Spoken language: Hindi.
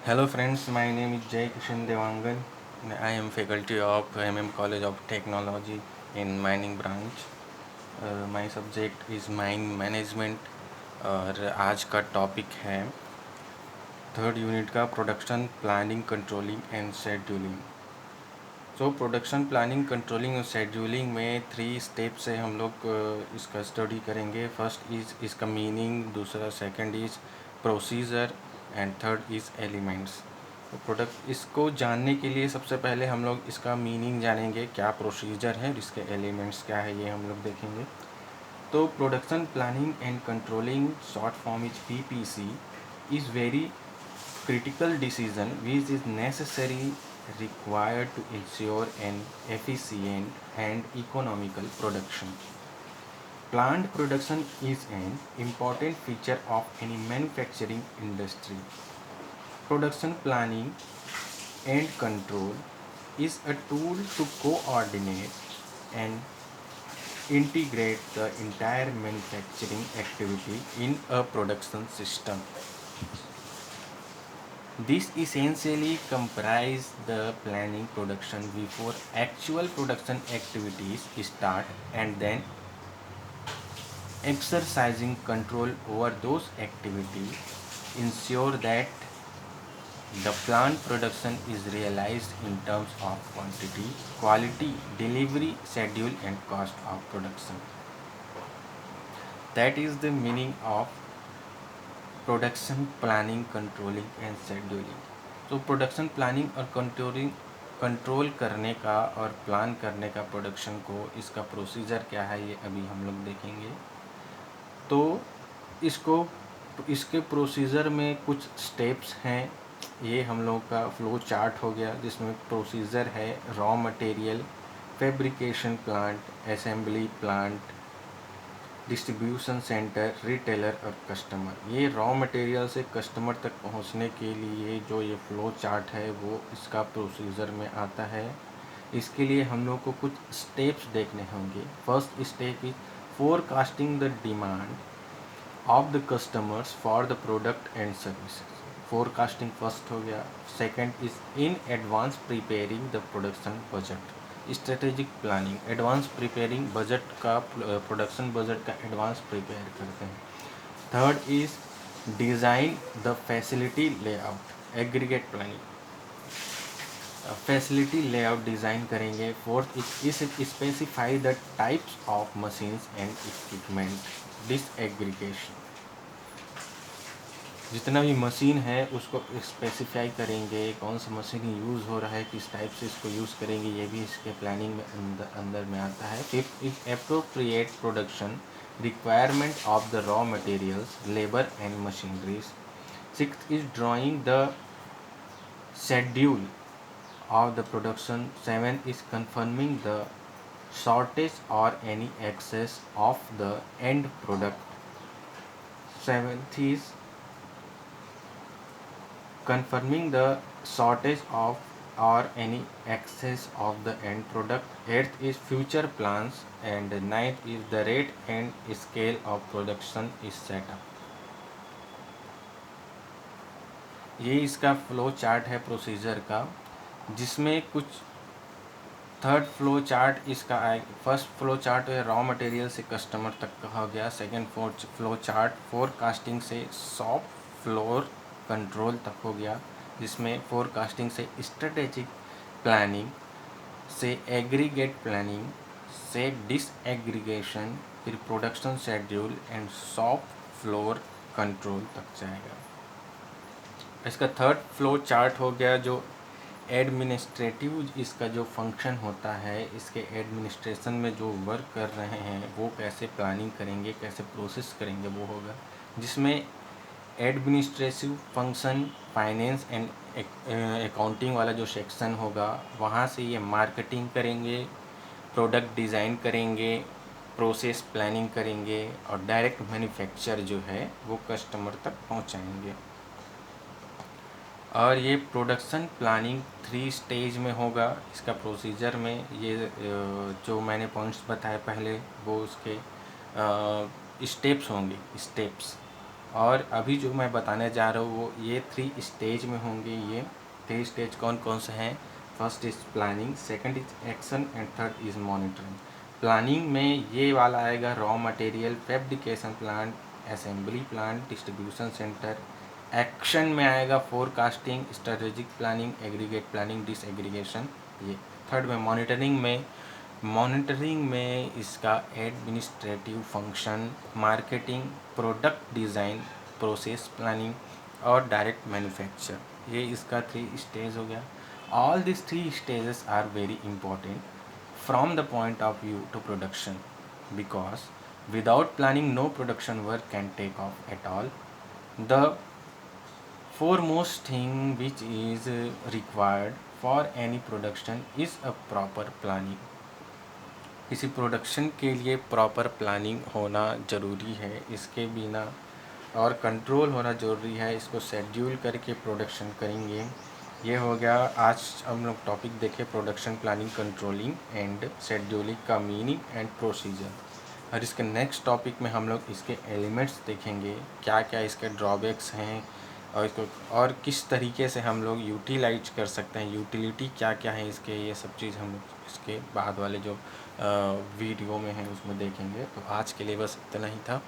Hello friends, my name is Jay Kishan Devangan. I am faculty of College of Technology in mining branch. My subject is mine management और आज का टॉपिक है थर्ड यूनिट का production planning controlling and scheduling. So production planning controlling और शेड्यूलिंग में 3 स्टेप से हम लोग इसका स्टडी करेंगे। फर्स्ट इज़ इसका मीनिंग, दूसरा second is procedure and third is elements. तो प्रोडक्ट इसको जानने के लिए सबसे पहले हम लोग इसका मीनिंग जानेंगे, क्या प्रोसीजर है और इसके एलिमेंट्स क्या है, ये हम लोग देखेंगे। तो production planning and controlling, short form is PPC, is very critical decision which is necessary required to ensure an efficient and economical production. Plant production is an important feature of any manufacturing industry. Production planning and control is a tool to coordinate and integrate the entire manufacturing activity in a production system. This essentially comprises the planning production before actual production activities start and then exercising control over those activities ensure that the plant production is realized in terms of quantity, quality, delivery, schedule and cost of production. That is the meaning of production planning controlling and scheduling. तो प्रोडक्शन प्लानिंग और कंट्रोल करने का और प्लान करने का प्रोडक्शन को, इसका प्रोसीजर क्या है ये अभी हम लोग देखेंगे। तो इसके प्रोसीजर में कुछ स्टेप्स हैं। ये हम लोग का फ्लो चार्ट हो गया जिसमें प्रोसीजर है raw material, fabrication plant, assembly plant, distribution centre, retailer और कस्टमर। ये रॉ मटेरियल से कस्टमर तक पहुंचने के लिए जो ये फ्लो चार्ट है वो इसका प्रोसीजर में आता है। इसके लिए हम लोग को कुछ स्टेप्स देखने होंगे। First step is forecasting the demand of the customers for the product and services. Forecasting first हो गया। Second is in advance preparing the production budget, strategic planning, advance preparing budget का, प्रोडक्शन बजट का एडवांस प्रिपेयर करते हैं। Third is design the facility layout, aggregate planning, facility layout design करेंगे। Fourth is specify the types of machines and equipment, disaggregation, जितना भी मशीन है उसको स्पेसिफाई करेंगे, कौन सा मशीन यूज़ हो रहा है, किस टाइप से इसको यूज़ करेंगे, ये भी इसके प्लानिंग में अंदर में आता है। Fifth is appropriate production requirement of the raw materials, labour and machineries. Sixth is drawing the schedule of the production. Seventh is confirming the shortage or any excess of the end product. Seventh is confirming the shortage of or any excess of the end product. Eighth is future plans and ninth is the rate and scale of production is set up. ये इसका फ्लो चार्ट है प्रोसीजर का, जिसमें कुछ थर्ड फ्लो चार्ट इसका आए। फर्स्ट फ्लो चार्ट है रॉ मटेरियल से कस्टमर तक का हो गया। सेकंड फ्लो चार्ट फोरकास्टिंग से शॉप फ्लोर कंट्रोल तक हो गया, जिसमें फोरकास्टिंग से स्ट्रेटेजिक प्लानिंग से एग्रीगेट प्लानिंग से डिसएग्रीगेशन, फिर production schedule and shop floor control तक जाएगा। इसका थर्ड फ्लो चार्ट हो गया जो एडमिनिस्ट्रेटिव, इसका जो फंक्शन होता है, इसके एडमिनिस्ट्रेशन में जो वर्क कर रहे हैं वो कैसे प्लानिंग करेंगे, कैसे प्रोसेस करेंगे, वो होगा, जिसमें administrative function finance and accounting वाला जो सेक्शन होगा वहाँ से ये मार्केटिंग करेंगे, प्रोडक्ट डिज़ाइन करेंगे, प्रोसेस प्लानिंग करेंगे और डायरेक्ट मैन्युफैक्चर जो है वो कस्टमर तक पहुँचाएंगे। और ये प्रोडक्शन प्लानिंग 3 स्टेज में होगा। इसका प्रोसीजर में ये जो मैंने पॉइंट्स बताए पहले वो उसके स्टेप्स होंगे। स्टेप्स और अभी जो मैं बताने जा रहा हूँ वो ये 3 स्टेज में होंगे। ये 3 स्टेज कौन कौन से हैं? First is planning, second is action and third is monitoring. Planning में ये वाला आएगा raw material, fabrication plant, assembly plant, distribution centre. Action में आएगा forecasting, strategic planning, aggregate planning, disaggregation. ये थर्ड में मॉनिटरिंग में इसका administrative function, marketing, product design, process planning और डायरेक्ट मैन्युफैक्चर। ये इसका 3 स्टेज हो गया। All this 3 stages are very important from the point of view to production, because without planning no production work can take off at all. The foremost thing which is required for any production is a proper planning. किसी प्रोडक्शन के लिए प्रॉपर प्लानिंग होना ज़रूरी है, इसके बिना और कंट्रोल होना ज़रूरी है। इसको शेड्यूल करके प्रोडक्शन करेंगे। ये हो गया आज हम लोग टॉपिक देखे production planning, controlling and scheduling का मीनिंग एंड प्रोसीजर। और इसके नेक्स्ट टॉपिक में हम लोग इसके एलिमेंट्स देखेंगे, क्या क्या इसके ड्रॉबैक्स हैं और इसको और किस तरीके से हम लोग यूटिलाइज कर सकते हैं, यूटिलिटी क्या क्या है इसके। ये सब चीज़ हम लोग इसके बाद वाले जो वीडियो में है उसमें देखेंगे। तो आज के लिए बस इतना ही था।